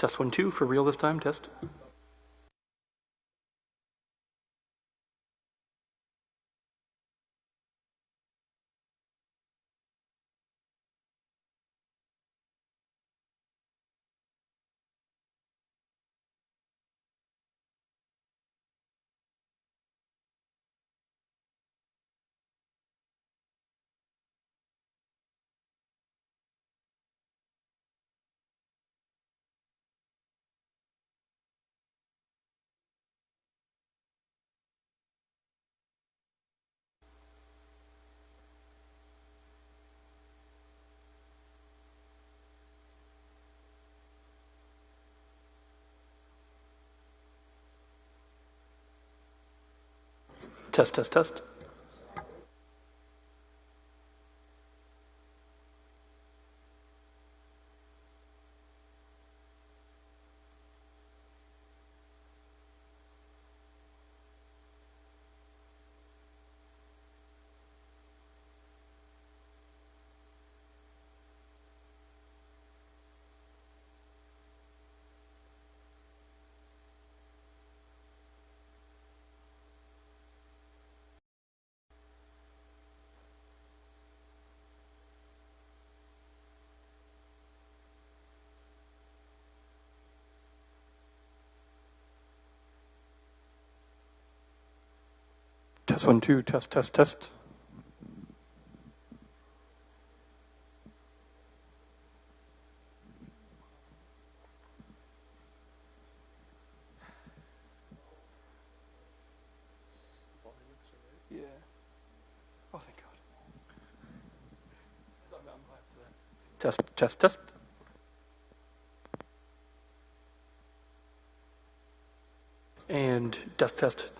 Test 1, 2, for real this time, test. Test, test, test. Test 1, 2, test, test, test. Yeah. Oh, thank God. I'm glad for that. Test, test, test. And test, test.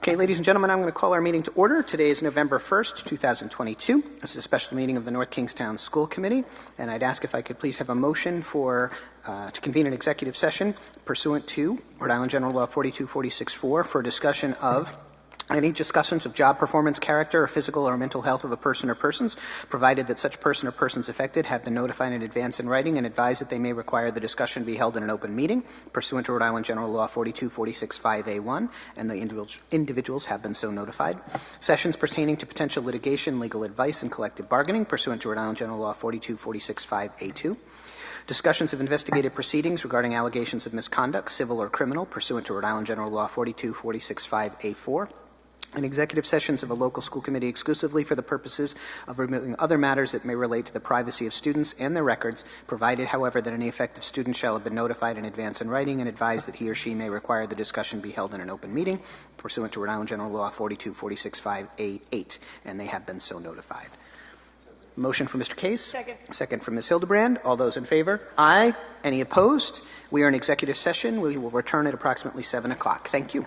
Okay, ladies and gentlemen, I'm going to call our meeting to order. Today is November 1st, 2022. This is a special meeting of the North Kingstown School Committee, and I'd ask if I could please have a motion to convene an executive session pursuant to Rhode Island General Law 42464 for discussion of any discussions of job performance, character, or physical or mental health of a person or persons, provided that such person or persons affected have been notified in advance in writing and advised that they may require the discussion be held in an open meeting, pursuant to Rhode Island General Law 42465A1, and the individuals have been so notified. Sessions pertaining to potential litigation, legal advice, and collective bargaining, pursuant to Rhode Island General Law 42465A2. Discussions of investigative proceedings regarding allegations of misconduct, civil or criminal, pursuant to Rhode Island General Law 42465A4. And executive sessions of a local school committee exclusively for the purposes of removing other matters that may relate to the privacy of students and their records, provided, however, that any affected student shall have been notified in advance in writing and advised that he or she may require the discussion be held in an open meeting, pursuant to Rhode Island General Law 42465A8, and they have been so notified. Motion from Mr. Case. Second. Second from Ms. Hildebrand. All those in favor? Aye. Any opposed? We are in executive session. We will return at approximately 7 o'clock. Thank you.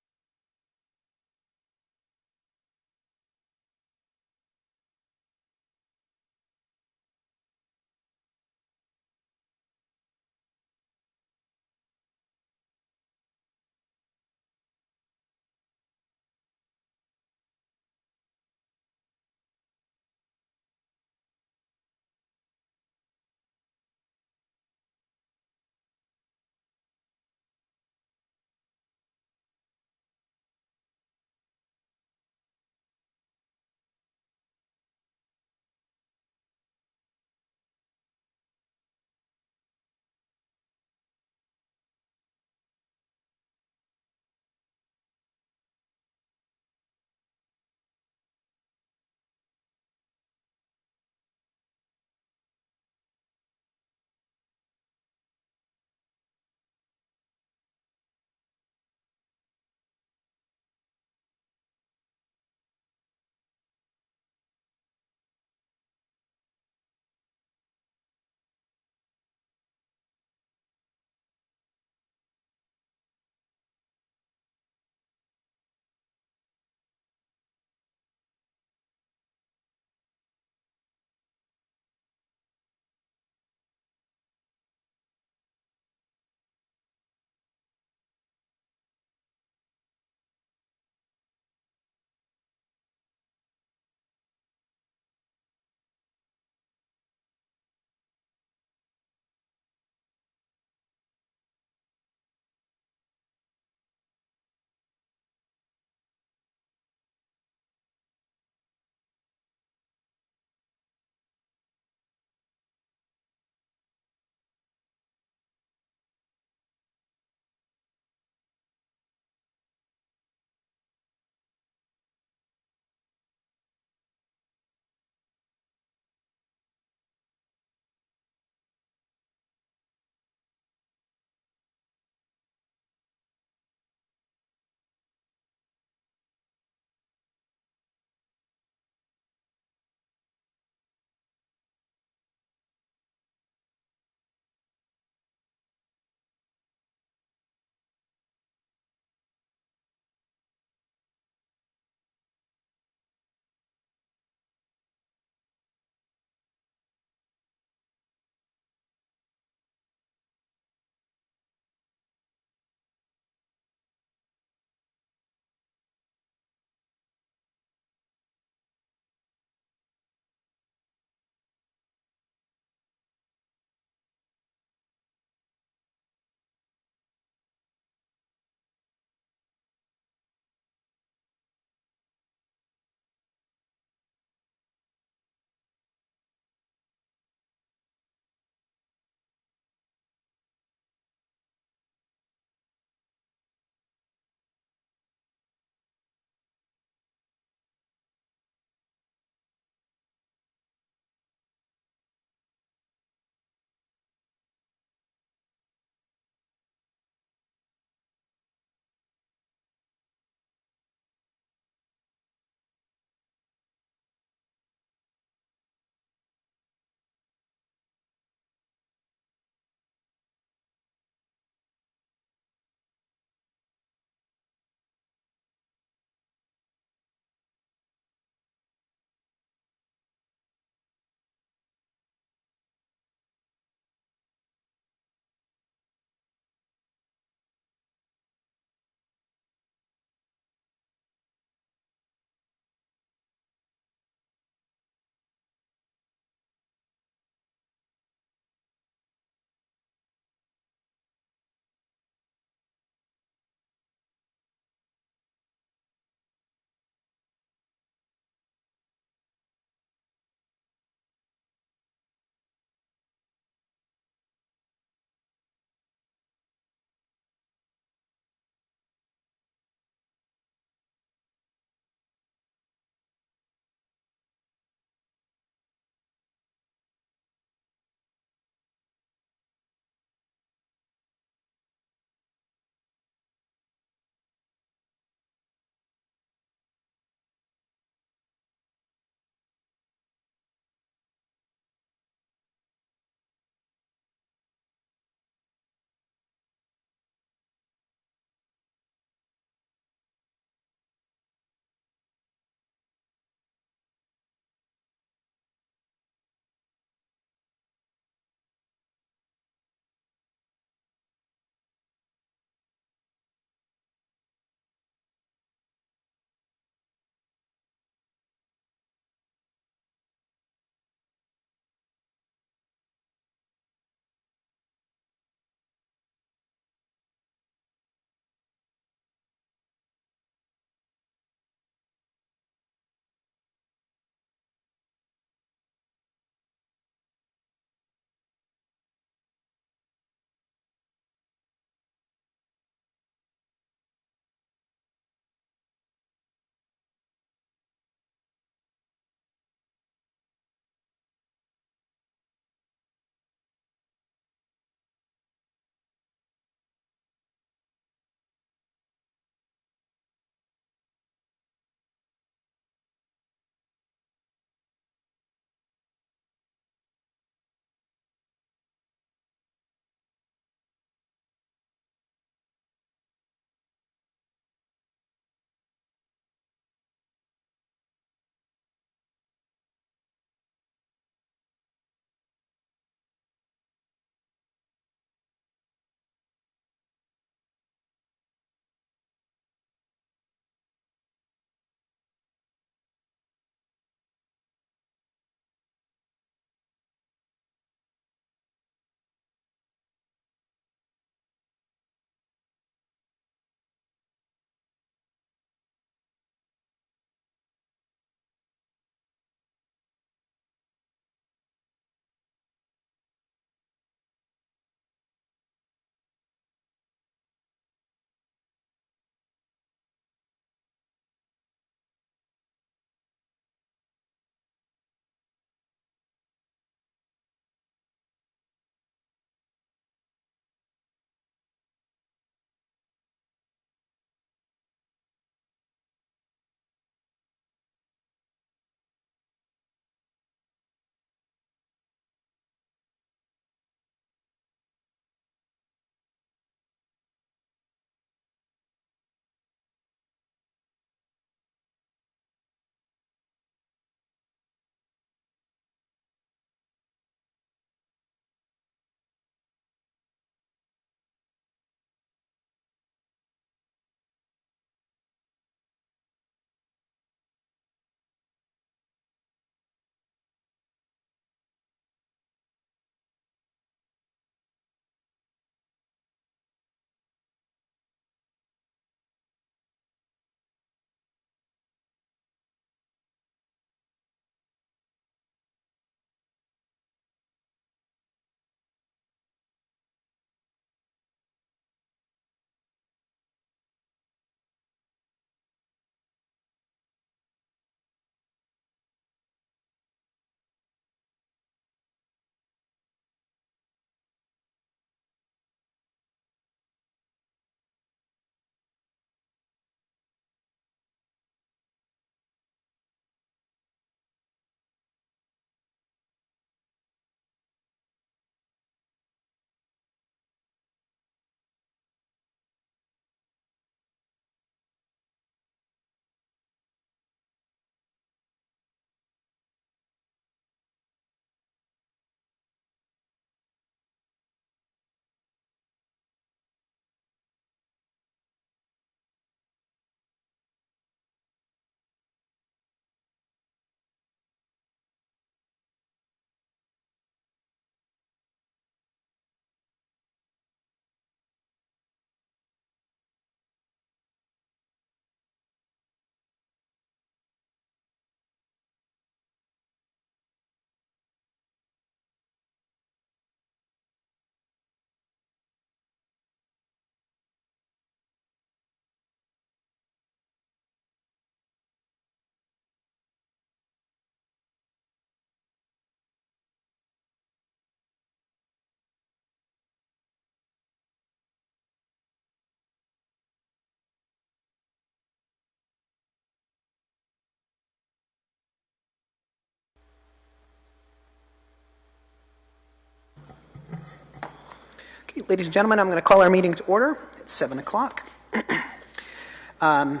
Okay, ladies and gentlemen, I'm going to call our meeting to order. It's 7 o'clock. Today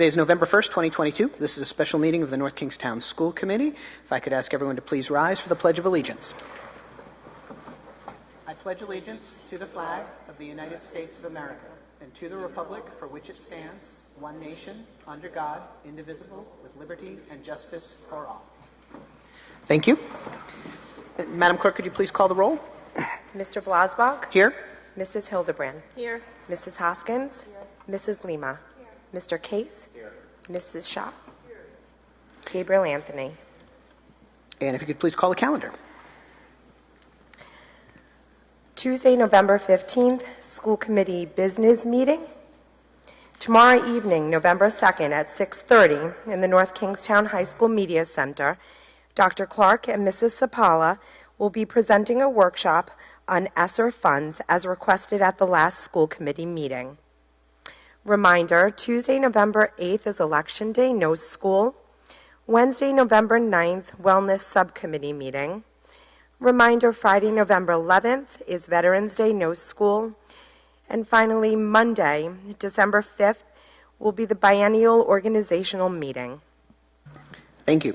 is November 1st, 2022. This is a special meeting of the North Kingstown School Committee. If I could ask everyone to please rise for the Pledge of Allegiance. I pledge allegiance to the flag of the United States of America and to the republic for which it stands, one nation, under God, indivisible, with liberty and justice for all. Thank you. Madam Clerk, could you please call the roll? Mr. Blasbach? Here. Mrs. Hildebrand? Here. Mrs. Hoskins? Here. Mrs. Lima? Here. Mr. Case? Here. Mrs. Shaw? Here. Gabriel Anthony? And if you could please call the calendar. Tuesday, November 15th, School Committee Business Meeting. Tomorrow evening, November 2nd at 6:30 in the North Kingstown High School Media Center, Dr. Clark and Mrs. Sapala will be presenting a workshop on ESSER funds as requested at the last school committee meeting. Reminder, Tuesday, November 8th is Election Day, no school. Wednesday, November 9th, Wellness Subcommittee meeting. Reminder, Friday, November 11th is Veterans Day, no school. And finally, Monday, December 5th, will be the biennial organizational meeting. Thank you.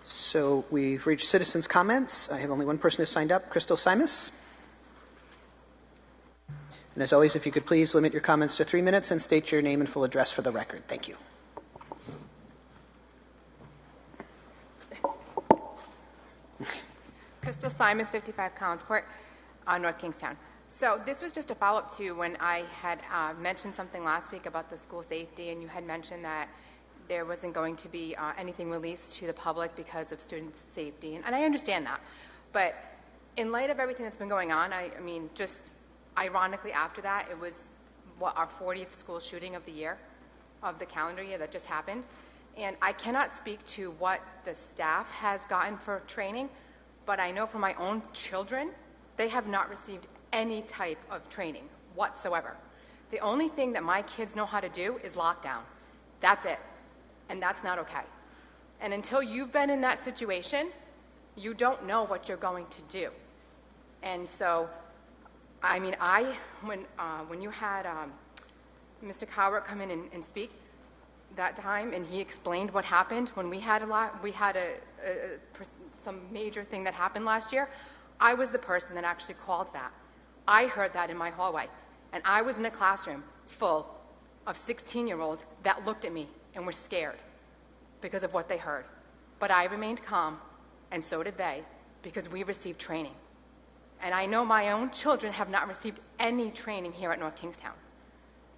So we've reached citizens' comments. I have only one person who signed up, Crystal Simus. And as always, if you could please limit your comments to 3 minutes and state your name and full address for the record. Thank you. Crystal Simus, 55 Collins Court, North Kingstown. So this was just a follow-up to when I had mentioned something last week about the school safety, and you had mentioned that there wasn't going to be anything released to the public because of student safety. And I understand that. But in light of everything that's been going on, I mean, just ironically after that, it was, our 40th school shooting of the year, of the calendar year that just happened. And I cannot speak to what the staff has gotten for training, but I know for my own children, they have not received any type of training whatsoever. The only thing that my kids know how to do is lockdown. That's it. And that's not okay. And until you've been in that situation, you don't know what you're going to do. And so, I mean, when you had Mr. Cowart come in and speak that time, and he explained what happened when we had some major thing that happened last year, I was the person that actually called that. I heard that in my hallway. And I was in a classroom full of 16-year-olds that looked at me and were scared because of what they heard. But I remained calm, and so did they, because we received training. And I know my own children have not received any training here at North Kingstown.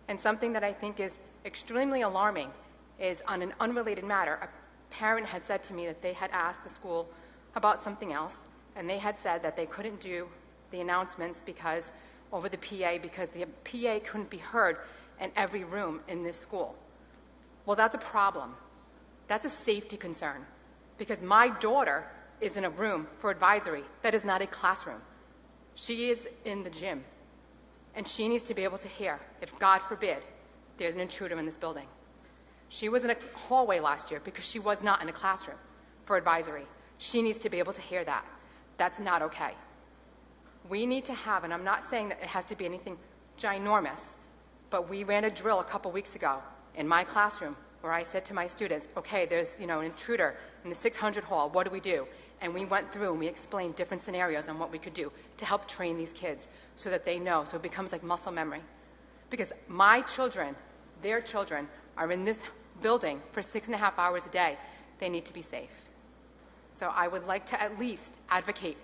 And something that I think is extremely alarming is, on an unrelated matter, a parent had said to me that they had asked the school about something else, and they had said that they couldn't do the announcements because over the PA because the PA couldn't be heard in every room in this school. Well, that's a problem. That's a safety concern, because my daughter is in a room for advisory that is not a classroom. She is in the gym, and she needs to be able to hear if, God forbid, there's an intruder in this building. She was in a hallway last year because she was not in a classroom for advisory. She needs to be able to hear that. That's not okay. We need to have, and I'm not saying that it has to be anything ginormous, but we ran a drill a couple weeks ago in my classroom where I said to my students, okay, there's an intruder in the 600 hall, what do we do? And we went through and we explained different scenarios on what we could do to help train these kids so that they know, so it becomes like muscle memory. Because my children, their children, are in this building for 6.5 hours a day. They need to be safe. So I would like to at least advocate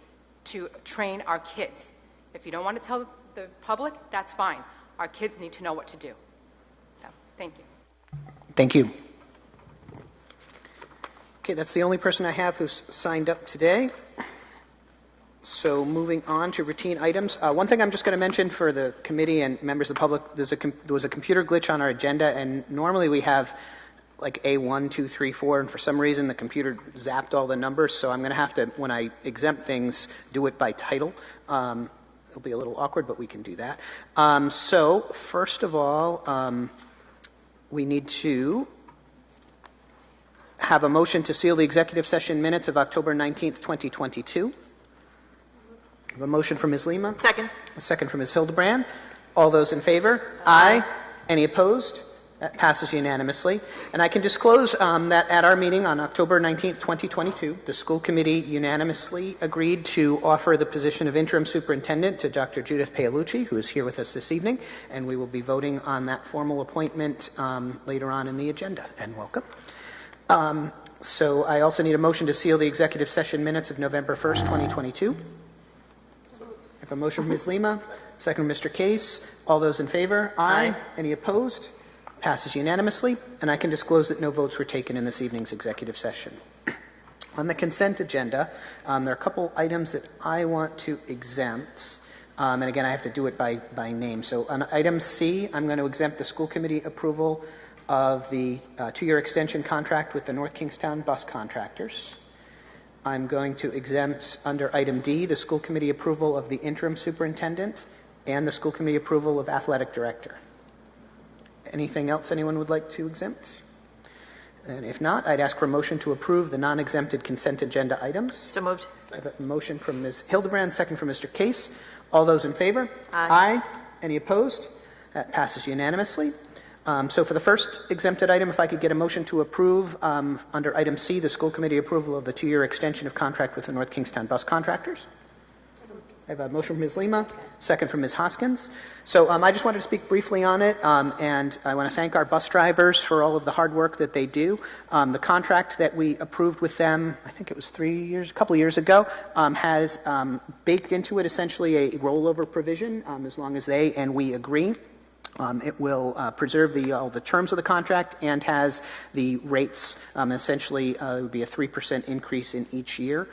to train our kids. If you don't want to tell the public, that's fine. Our kids need to know what to do. So, thank you. Thank you. Okay, that's the only person I have who's signed up today. So moving on to routine items. One thing I'm just going to mention for the committee and members of the public, there was a computer glitch on our agenda, and normally we have like A1, 2, 3, 4, and for some reason the computer zapped all the numbers, so I'm going to have to, when I exempt things, do it by title. It'll be a little awkward, but we can do that. So first of all, we need to have a motion to seal the executive session minutes of October 19th, 2022. A motion from Ms. Lima. Second. A second from Ms. Hildebrand. All those in favor? Aye. Any opposed? That passes unanimously. And I can disclose that at our meeting on October 19th, 2022, the school committee unanimously agreed to offer the position of interim superintendent to Dr. Judith Paolucci, who is here with us this evening, and we will be voting on that formal appointment later on in the agenda. And welcome. So I also need a motion to seal the executive session minutes of November 1st, 2022. I have a motion from Ms. Lima, second from Mr. Case. All those in favor? Aye. Any opposed? Passes unanimously, and I can disclose that no votes were taken in this evening's executive session. On the consent agenda, there are a couple items that I want to exempt, and again, I have to do it by name. So on item C, I'm going to exempt the school committee approval of the two-year extension contract with the North Kingstown bus contractors. I'm going to exempt under item D, the school committee approval of the interim superintendent and the school committee approval of athletic director. Anything else anyone would like to exempt? And if not, I'd ask for a motion to approve the non-exempted consent agenda items. So moved. I have a motion from Ms. Hildebrand, second from Mr. Case. All those in favor? Aye. Any opposed? That passes unanimously. So for the first exempted item, if I could get a motion to approve under item C, the school committee approval of the two-year extension of contract with the North Kingstown bus contractors. I have a motion from Ms. Lima, second from Ms. Hoskins. So I just wanted to speak briefly on it, and I want to thank our bus drivers for all of the hard work that they do. The contract that we approved with them, I think it was a couple of years ago, has baked into it essentially a rollover provision as long as they and we agree. It will preserve all the terms of the contract and has the rates. Essentially, it would be a 3% increase in each year.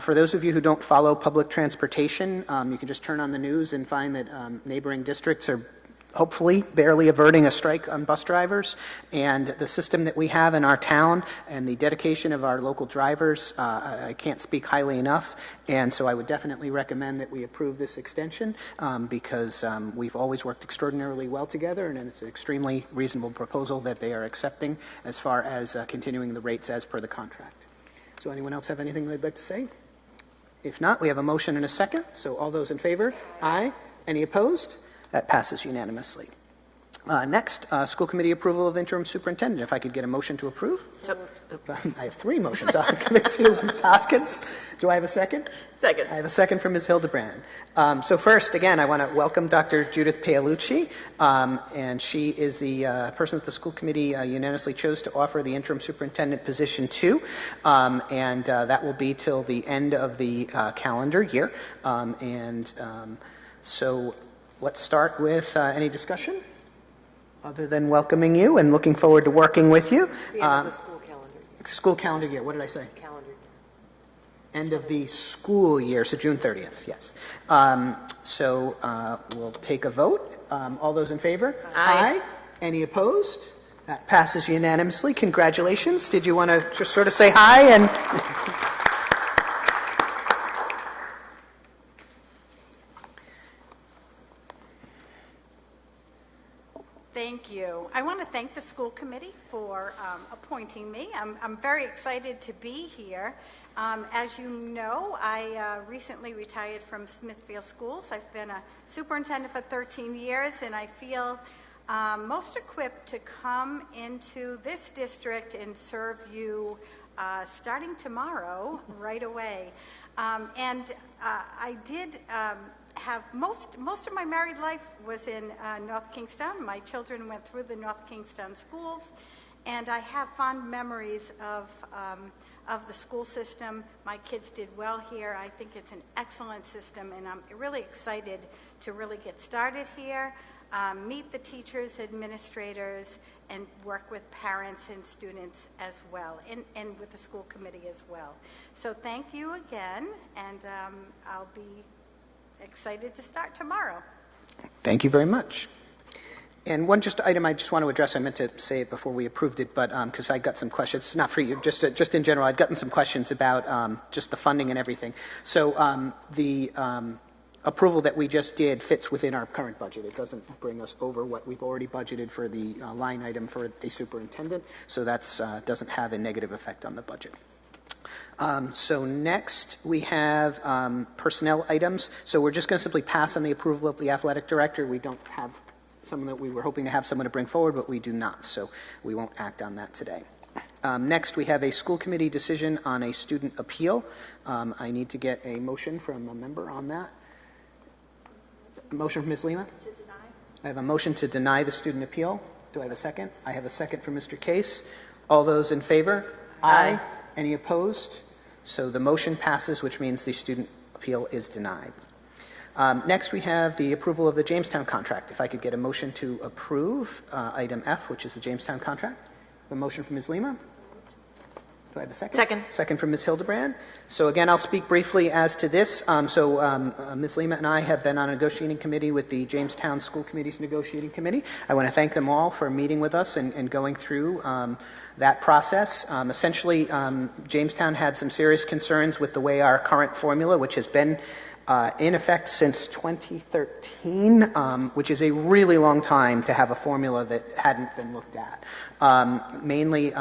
For those of you who don't follow public transportation, you can just turn on the news and find that neighboring districts are hopefully barely averting a strike on bus drivers. And the system that we have in our town and the dedication of our local drivers, I can't speak highly enough. And so I would definitely recommend that we approve this extension because we've always worked extraordinarily well together, and it's an extremely reasonable proposal that they are accepting as far as continuing the rates as per the contract. So anyone else have anything they'd like to say? If not, we have a motion and a second. So all those in favor? Aye. Any opposed? That passes unanimously. Next, school committee approval of interim superintendent. If I could get a motion to approve. I have three motions. I'll give it to Ms. Hoskins. Do I have a second? Second. I have a second from Ms. Hildebrand. So first, again, I want to welcome Dr. Judith Paolucci, and she is the person that the school committee unanimously chose to offer the interim superintendent position to, and that will be till the end of the calendar year. So let's start with any discussion other than welcoming you and looking forward to working with you. The end of the school calendar year. School calendar year. What did I say? Calendar year. End of the school year, so June 30th, yes. So we'll take a vote. All those in favor? Aye. Any opposed? That passes unanimously. Congratulations. Did you want to just sort of say hi and... Thank you. I want to thank the school committee for appointing me. I'm very excited to be here. As you know, I recently retired from Smithfield Schools. I've been a superintendent for 13 years, and I feel most equipped to come into this district and serve you starting tomorrow right away. I did have most of my married life was in North Kingstown. My children went through the North Kingstown schools, and I have fond memories of the school system. My kids did well here. I think it's an excellent system, and I'm really excited to really get started here, meet the teachers, administrators, and work with parents and students as well, and with the school committee as well. So thank you again, and I'll be excited to start tomorrow. Thank you very much. And one just item I just want to address, I meant to say it before we approved it, but because I got some questions, not for you, just in general, I'd gotten some questions about just the funding and everything. So the approval that we just did fits within our current budget. It doesn't bring us over what we've already budgeted for the line item for a superintendent, so that doesn't have a negative effect on the budget. So next, we have personnel items. So we're just going to simply pass on the approval of the athletic director. We don't have someone that we were hoping to have someone to bring forward, but we do not, so we won't act on that today. Next, we have a school committee decision on a student appeal. I need to get a motion from a member on that. Motion from Ms. Lima? To deny. I have a motion to deny the student appeal. Do I have a second? I have a second from Mr. Case. All those in favor? Aye. Any opposed? So the motion passes, which means the student appeal is denied. Next, we have the approval of the Jamestown contract. If I could get a motion to approve item F, which is the Jamestown contract. A motion from Ms. Lima. Do I have a second? Second. Second from Ms. Hildebrand. So again, I'll speak briefly as to this. Ms. Lima and I have been on a negotiating committee with the Jamestown School Committee's negotiating committee. I want to thank them all for meeting with us and going through that process. Essentially, Jamestown had some serious concerns with the way our current formula, which has been in effect since 2013, which is a really long time to have a formula that hadn't been looked at. Mainly,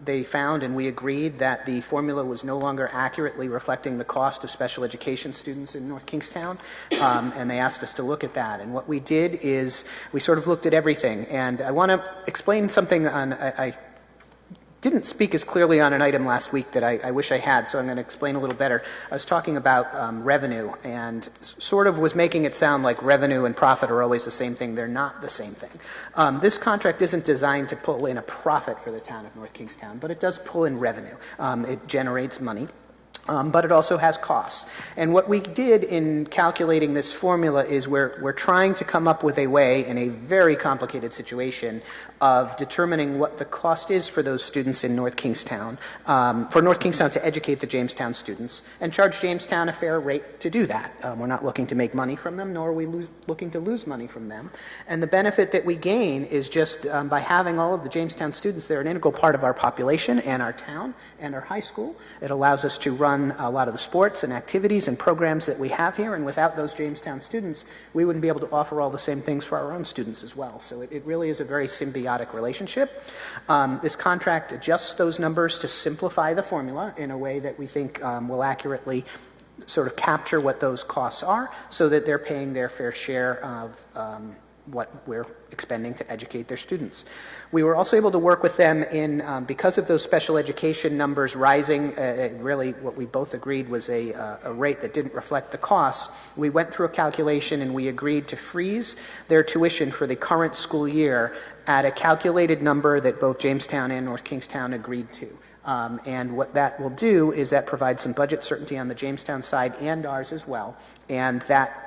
they found and we agreed that the formula was no longer accurately reflecting the cost of special education students in North Kingstown, and they asked us to look at that. And what we did is we sort of looked at everything. And I want to explain something on, I didn't speak as clearly on an item last week that I wish I had, so I'm going to explain a little better. I was talking about revenue and sort of was making it sound like revenue and profit are always the same thing. They're not the same thing. This contract isn't designed to pull in a profit for the town of North Kingstown, but it does pull in revenue. It generates money. But it also has costs. And what we did in calculating this formula is we're trying to come up with a way in a very complicated situation of determining what the cost is for those students in North Kingstown, for North Kingstown to educate the Jamestown students and charge Jamestown a fair rate to do that. We're not looking to make money from them, nor are we looking to lose money from them. And the benefit that we gain is just by having all of the Jamestown students, they're an integral part of our population and our town and our high school. It allows us to run a lot of the sports and activities and programs that we have here, and without those Jamestown students, we wouldn't be able to offer all the same things for our own students as well. So it really is a very symbiotic relationship. This contract adjusts those numbers to simplify the formula in a way that we think will accurately sort of capture what those costs are so that they're paying their fair share of what we're expending to educate their students. We were also able to work with them in, because of those special education numbers rising, really what we both agreed was a rate that didn't reflect the costs. We went through a calculation and we agreed to freeze their tuition for the current school year at a calculated number that both Jamestown and North Kingstown agreed to. And what that will do is that provide some budget certainty on the Jamestown side and ours as well. And that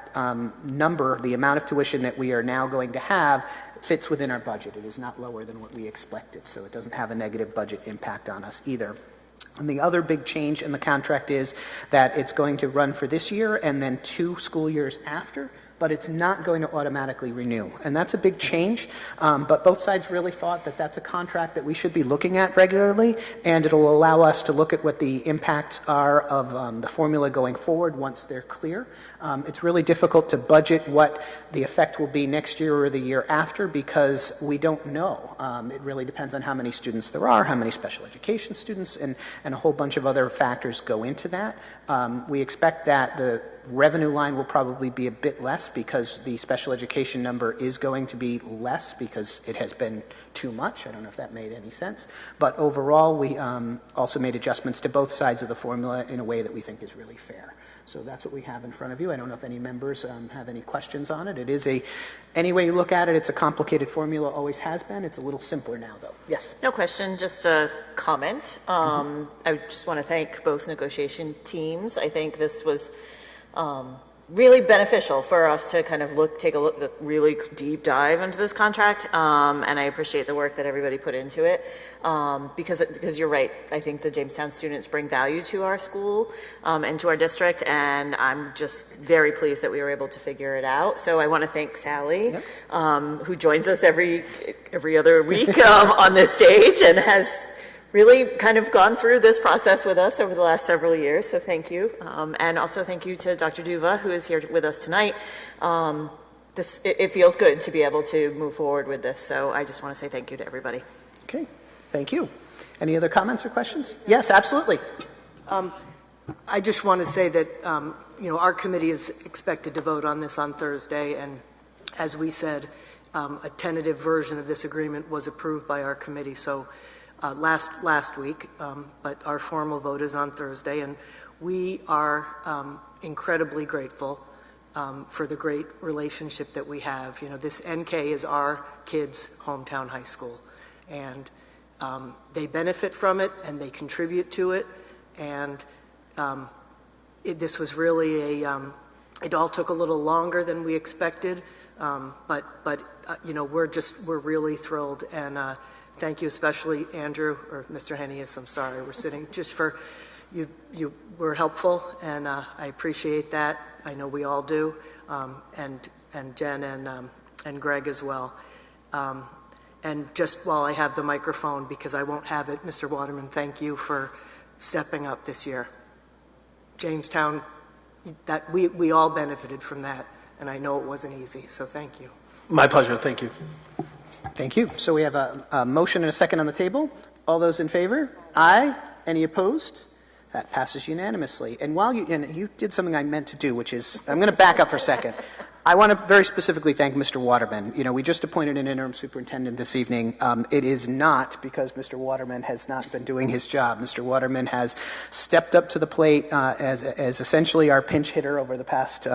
number, the amount of tuition that we are now going to have, fits within our budget. It is not lower than what we expected, so it doesn't have a negative budget impact on us either. And the other big change in the contract is that it's going to run for this year and then 2 school years after, but it's not going to automatically renew. And that's a big change, but both sides really thought that that's a contract that we should be looking at regularly, and it'll allow us to look at what the impacts are of the formula going forward once they're clear. It's really difficult to budget what the effect will be next year or the year after because we don't know. It really depends on how many students there are, how many special education students, and a whole bunch of other factors go into that. We expect that the revenue line will probably be a bit less because the special education number is going to be less because it has been too much. I don't know if that made any sense. But overall, we also made adjustments to both sides of the formula in a way that we think is really fair. So that's what we have in front of you. I don't know if any members have any questions on it. It is any way you look at it, it's a complicated formula, always has been. It's a little simpler now, though. Yes? No question, just a comment. I just want to thank both negotiation teams. I think this was really beneficial for us to kind of take a really deep dive into this contract, and I appreciate the work that everybody put into it, because you're right. I think the Jamestown students bring value to our school and to our district, and I'm just very pleased that we were able to figure it out. So I want to thank Sally, who joins us every other week on this stage and has really kind of gone through this process with us over the last several years, so thank you. And also thank you to Dr. Duva, who is here with us tonight. It feels good to be able to move forward with this, so I just want to say thank you to everybody. Okay, thank you. Any other comments or questions? Yes, absolutely. I just want to say that, our committee is expected to vote on this on Thursday, and as we said, a tentative version of this agreement was approved by our committee last week, but our formal vote is on Thursday, and we are incredibly grateful for the great relationship that we have. This NK is our kids' hometown high school, and they benefit from it and they contribute to it, and this was really it all took a little longer than we expected, but we're really thrilled, and thank you especially Andrew, or Mr. Hennius, I'm sorry, we're sitting, just for you were helpful, and I appreciate that. I know we all do, and Jen and Greg as well. And just while I have the microphone, because I won't have it, Mr. Waterman, thank you for stepping up this year. Jamestown, that we all benefited from that, and I know it wasn't easy, so thank you. My pleasure. Thank you. Thank you. So we have a motion and a second on the table. All those in favor? Aye. Any opposed? That passes unanimously. And you did something I meant to do, which is, I'm going to back up for a second. I want to very specifically thank Mr. Waterman. We just appointed an interim superintendent this evening. It is not because Mr. Waterman has not been doing his job. Mr. Waterman has stepped up to the plate as essentially our pinch hitter over the past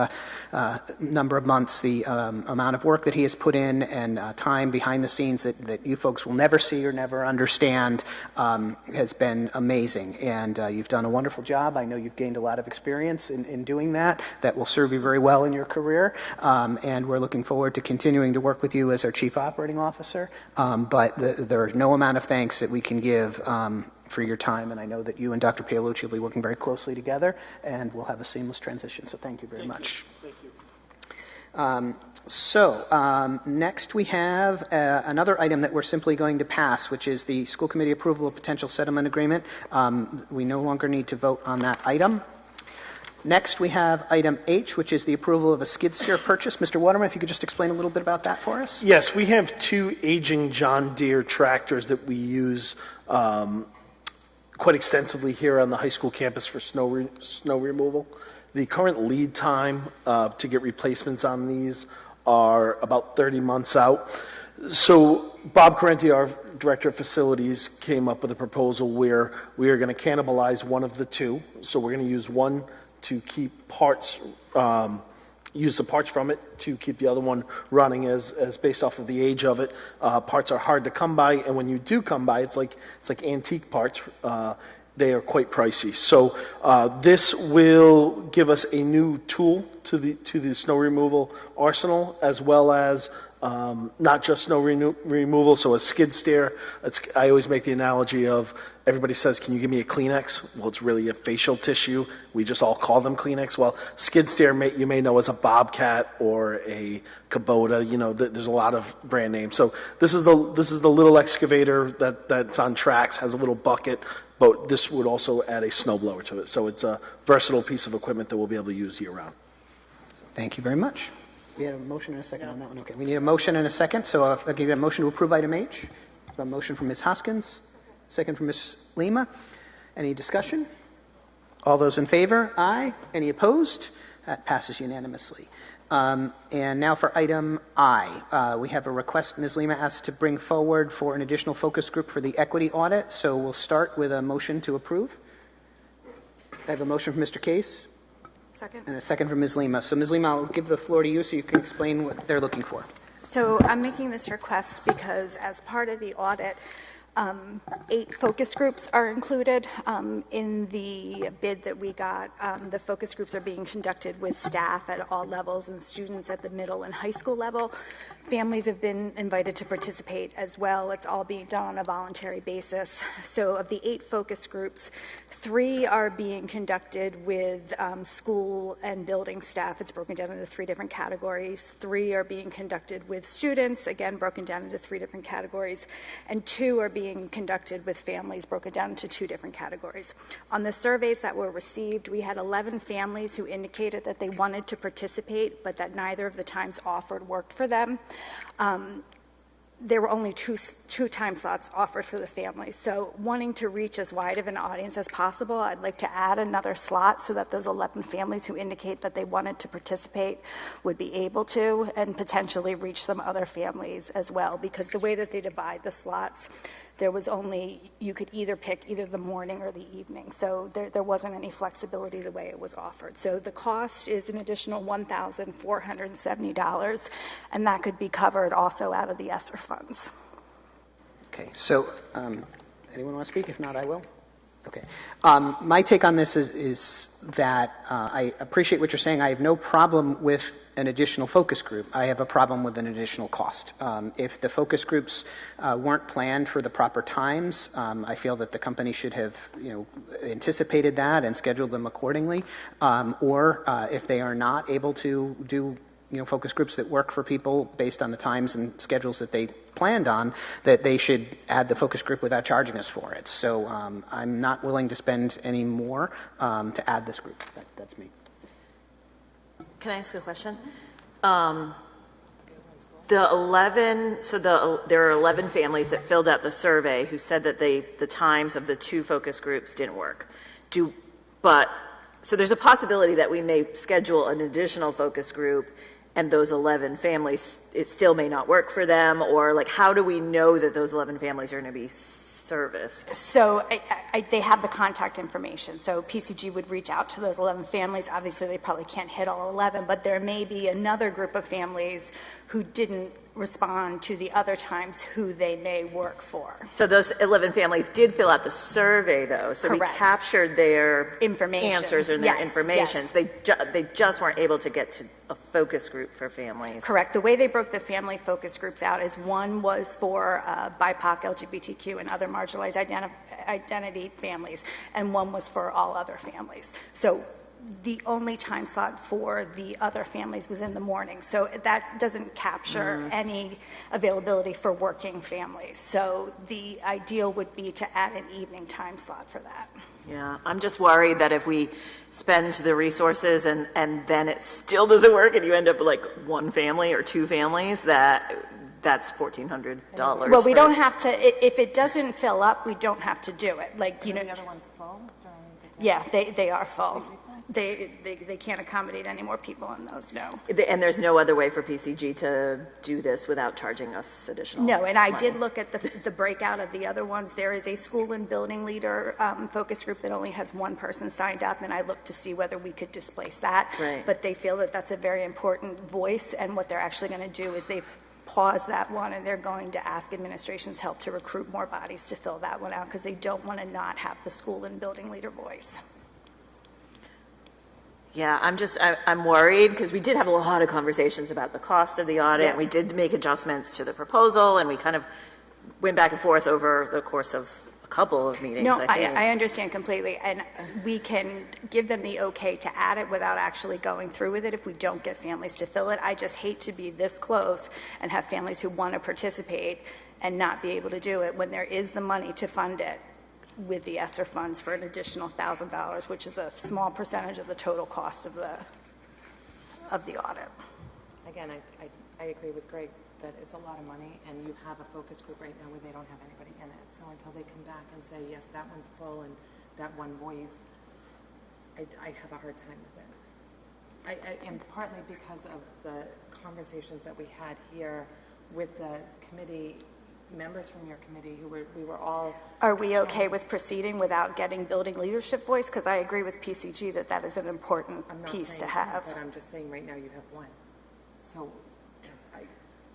number of months. The amount of work that he has put in and time behind the scenes that you folks will never see or never understand has been amazing. And you've done a wonderful job. I know you've gained a lot of experience in doing that. That will serve you very well in your career. And we're looking forward to continuing to work with you as our Chief Operating Officer. But there are no amount of thanks that we can give for your time, and I know that you and Dr. Paolucci will be working very closely together, and we'll have a seamless transition. So thank you very much. Thank you. Next we have another item that we're simply going to pass, which is the school committee approval of potential settlement agreement. We no longer need to vote on that item. Next, we have item H, which is the approval of a skid steer purchase. Mr. Waterman, if you could just explain a little bit about that for us. Yes, we have two aging John Deere tractors that we use quite extensively here on the high school campus for snow removal. The current lead time to get replacements on these are about 30 months out. So Bob Correnti, our director of facilities, came up with a proposal where we are going to cannibalize one of the two. So we're going to use one to keep parts, use the parts from it to keep the other one running as based off of the age of it. Parts are hard to come by, and when you do come by, it's like antique parts. They are quite pricey. So this will give us a new tool to the snow removal arsenal, as well as not just snow removal, so a skid steer. I always make the analogy of, everybody says, can you give me a Kleenex? Well, it's really a facial tissue. We just all call them Kleenex. Well, skid steer you may know as a Bobcat or a Kubota. There's a lot of brand names. So this is the little excavator that's on tracks, has a little bucket, but this would also add a snowblower to it. So it's a versatile piece of equipment that we'll be able to use year-round. Thank you very much. We have a motion and a second on that one. Okay, we need a motion and a second. So I'll give you a motion to approve item H. A motion from Ms. Hoskins, second from Ms. Lima. Any discussion? All those in favor? Aye. Any opposed? That passes unanimously. And now for item I. We have a request Ms. Lima asked to bring forward for an additional focus group for the equity audit. So we'll start with a motion to approve. I have a motion from Mr. Case. Second. And a second from Ms. Lima. So Ms. Lima, I'll give the floor to you so you can explain what they're looking for. So I'm making this request because as part of the audit, 8 focus groups are included in the bid that we got. The focus groups are being conducted with staff at all levels and students at the middle and high school level. Families have been invited to participate as well. It's all being done on a voluntary basis. So of the 8 focus groups, 3 are being conducted with school and building staff. It's broken down into 3 different categories. 3 are being conducted with students, again broken down into 3 different categories. And 2 are being conducted with families, broken down into 2 different categories. On the surveys that were received, we had 11 families who indicated that they wanted to participate, but that neither of the times offered worked for them. there were only two time slots offered for the families. So wanting to reach as wide of an audience as possible, I'd like to add another slot so that those 11 families who indicate that they wanted to participate would be able to, and potentially reach some other families as well, because the way that they divide the slots, there was only, you could either pick either the morning or the evening. So there wasn't any flexibility the way it was offered. So the cost is an additional $1,470, and that could be covered also out of the ESSER funds. Okay, so anyone want to speak? If not, I will. Okay. My take on this is that I appreciate what you're saying. I have no problem with an additional focus group. I have a problem with an additional cost. If the focus groups weren't planned for the proper times, I feel that the company should have, anticipated that and scheduled them accordingly. Or if they are not able to do focus groups that work for people based on the times and schedules that they planned on, that they should add the focus group without charging us for it. So I'm not willing to spend any more to add this group. That's me. Can I ask you a question? There are 11 families that filled out the survey who said that the times of the two focus groups didn't work. So there's a possibility that we may schedule an additional focus group and those 11 families, it still may not work for them, or like, how do we know that those 11 families are going to be serviced? So they have the contact information. So PCG would reach out to those 11 families. Obviously, they probably can't hit all 11, but there may be another group of families who didn't respond to the other times who they may work for. So those 11 families did fill out the survey, though. So Correct. We captured their information, answers and their yes, information. yes. They just weren't able to get to a focus group for families. Correct. The way they broke the family focus groups out is one was for BIPOC, LGBTQ, and other marginalized identity families, and one was for all other families. So the only time slot for the other families was in the morning. So that doesn't capture any availability for working families. So the ideal would be to add an evening time slot for that. Yeah, I'm just worried that if we spend the resources and then it still doesn't work and you end up with like one family or two families, that's $1,400. Well, we don't have to, if it doesn't fill up, we don't have to do it. Like, the other one's full? Yeah, they are full. They can't accommodate any more people in those, no. And there's no other way for PCG to do this without charging us additional No, and I money. did look at the breakout of the other ones. There is a school and building leader focus group that only has one person signed up, and I looked to see whether we could displace that. Right. But they feel that that's a very important voice, and what they're actually going to do is they pause that one, and they're going to ask administration's help to recruit more bodies to fill that one out, because they don't want to not have the school and building leader voice. Yeah, I'm worried because we did have a lot of conversations about the cost of the audit. Yeah. We did make adjustments to the proposal, and we kind of went back and forth over the course of a couple of meetings, No, I think. I understand completely, and we can give them the okay to add it without actually going through with it if we don't get families to fill it. I just hate to be this close and have families who want to participate and not be able to do it when there is the money to fund it with the ESSER funds for an additional $1,000, which is a small percentage of the total cost of the audit. Again, I agree with Greg that it's a lot of money, and you have a focus group right now where they don't have anybody in it. So until they come back and say, yes, that one's full and that one voice, I have a hard time with it. And partly because of the conversations that we had here with the committee, members from your committee we were all... Are we okay with proceeding without getting building leadership voice? Because I agree with PCG that is an important piece to have. But I'm just saying right now you have one. So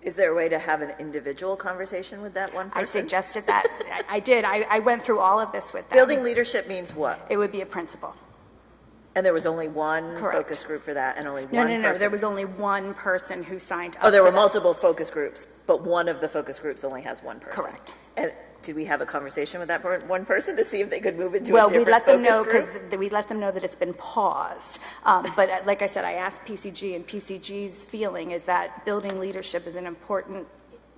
Is there a way to have an individual conversation with that one person? I suggested that. I did. I went through all of this with them. Building leadership means what? It would be a principal. And there was only one Correct. focus group for that, and only one No. person? There was only one person who signed up. Oh, there for were that. multiple focus groups, but one of the focus groups only has one person. Correct. And did we have a conversation with that one person to see if they could move into Well, a different we let them know focus because group? we let them know that it's been paused. But like I said, I asked PCG, and PCG's feeling is that building leadership is an important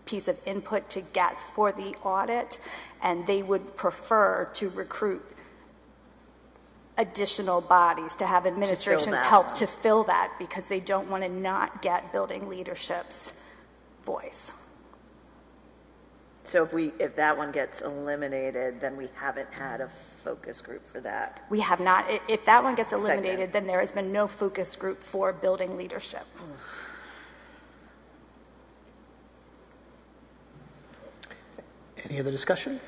piece of input to get for the audit, and they would prefer to recruit additional bodies to have administration's that help one. to fill that, because they don't want to not get building leadership's voice. So if that one gets eliminated, then we haven't had a focus group for that. We have not. If that one gets Segment. eliminated, then there has been no focus group for building leadership. Any other discussion?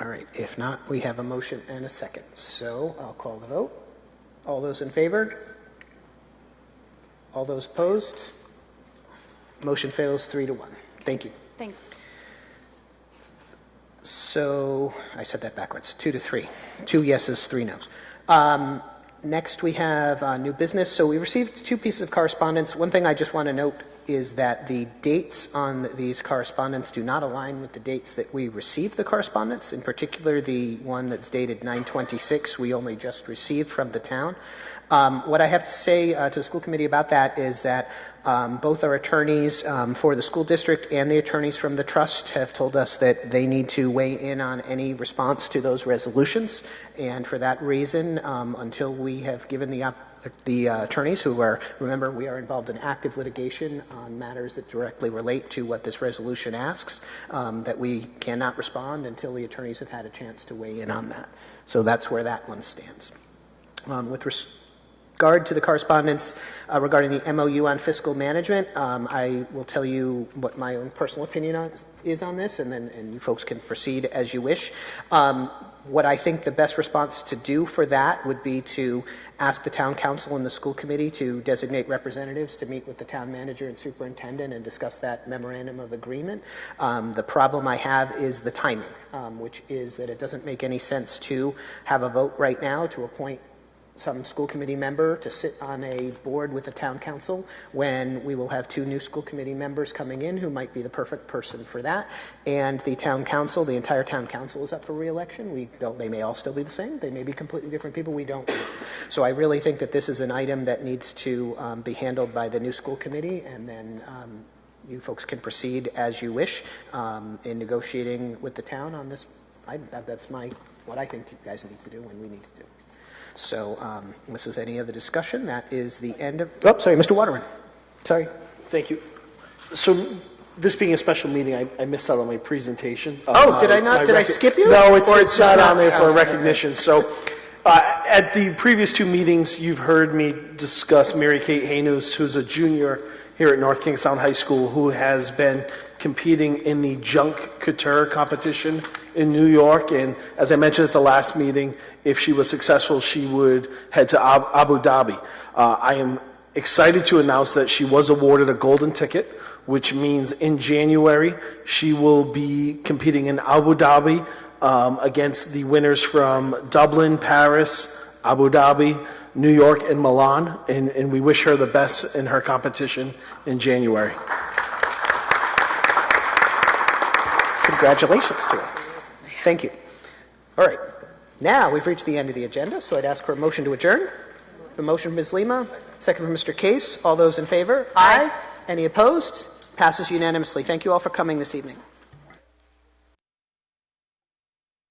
All right, if not, we have a motion and a second. So I'll call the vote. All those in favor? All those opposed? Motion fails 3-1. Thank you. Thank you. So I said that backwards. 2-3. 2 yeses, 3 noes. Next, we have new business. So we received 2 pieces of correspondence. One thing I just want to note is that the dates on these correspondence do not align with the dates that we received the correspondence. In particular, the one that's dated 9/26, we only just received from the town. What I have to say to the school committee about that is that both our attorneys for the school district and the attorneys from the trust have told us that they need to weigh in on any response to those resolutions. And for that reason, until we have given the attorneys who are, remember, we are involved in active litigation on matters that directly relate to what this resolution asks, that we cannot respond until the attorneys have had a chance to weigh in on that. So that's where that one stands. With regard to the correspondence regarding the MOU on fiscal management, I will tell you what my own personal opinion is on this, and you folks can proceed as you wish. What I think the best response to do for that would be to ask the town council and the school committee to designate representatives to meet with the town manager and superintendent and discuss that memorandum of agreement. The problem I have is the timing, which is that it doesn't make any sense to have a vote right now to appoint some school committee member to sit on a board with the town council when we will have 2 new school committee members coming in who might be the perfect person for that. And the town council, the entire town council is up for re-election. They may all still be the same. They may be completely different people. We don't know. So I really think that this is an item that needs to be handled by the new school committee, and then you folks can proceed as you wish in negotiating with the town on this. That's what I think you guys need to do and we need to do. So, unless there's any other discussion, that is the end of... Oh, sorry, Mr. Waterman. Sorry. Thank you. So, this being a special meeting, I missed out on my presentation. Oh, did I not? Did I skip you? No, it's just not on there for recognition. So, at the previous 2 meetings, you've heard me discuss Mary Kate Haynus, who's a junior here at North Kingstown High School, who has been competing in the junk couture competition in New York. And as I mentioned at the last meeting, if she was successful, she would head to Abu Dhabi. I am excited to announce that she was awarded a golden ticket, which means in January she will be competing in Abu Dhabi against the winners from Dublin, Paris, Abu Dhabi, New York, and Milan. And we wish her the best in her competition in January. Congratulations to her. Thank you. All right. Now we've reached the end of the agenda, so I'd ask for a motion to adjourn. A motion from Ms. Lima, second from Mr. Case. All those in favor? Aye. Any opposed? Passes unanimously. Thank you all for coming this evening.